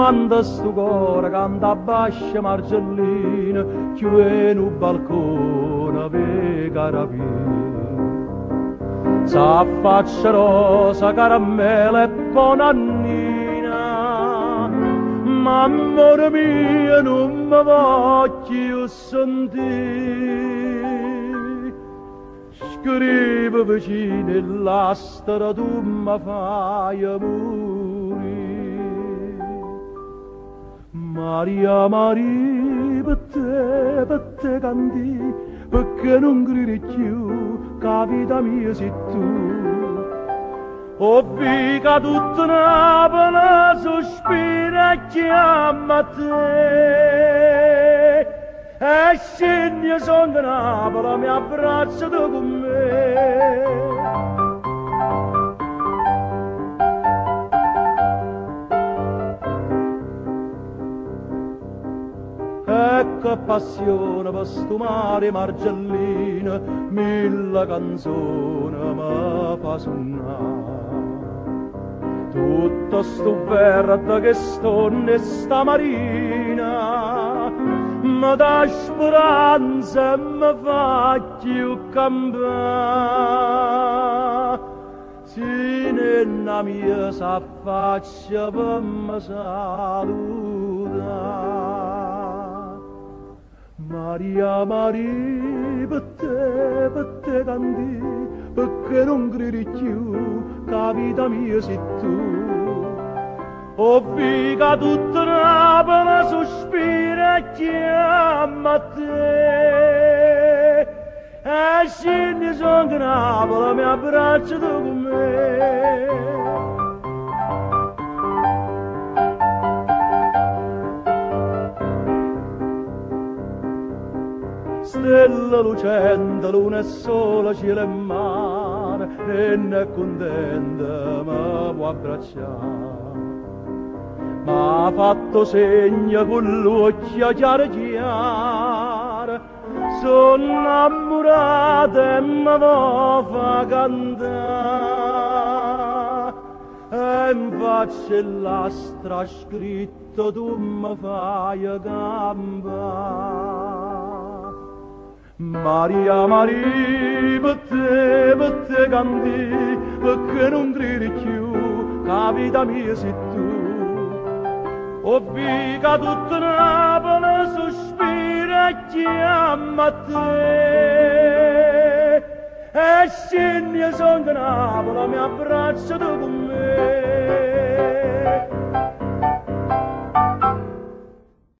quando sto cuore canta bascia Marcellina, chiude in un balcone per carabina. S'affaccia rosa, caramella e bonannina, ma amore mio non mi voglio sentire. Scrivo vicino l'astra, tu mi fai morire. Maria, Maria, per te canti, perché non gridi più, che vita mia sei tu. O figa tutta Napoli, sospira e chiama te. E scendi sono Napoli, mi abbraccia tu con me. Ecco passione per sto mare Margellina, mille canzoni mi fa suonare. Tutto sto verde che sto nesta marina, mi dà speranza e mi fa più cambiare. Se nella mia s'affaccia per mi salutare. Maria, Maria, per te canti, perché non gridi più, che vita mia sei tu. O figa tutta Napoli, sospira e chiama te. E scendi sono Napoli, mi abbraccia tu con me. Stella lucente, luna e sole, cielo e mare, e ne è contenta, mi può abbracciare. M'ha fatto segno con l'occhio chiaro chiaro, sono innamorata e mi fa cantare. E in faccia l'astra scritto tu mi fai campare. Maria, Maria, per te canti, perché non gridi più, che vita mia sei tu. O figa tutta Napoli, sospira e chiama te. E scendi sono Napoli, mi abbraccia tu con me.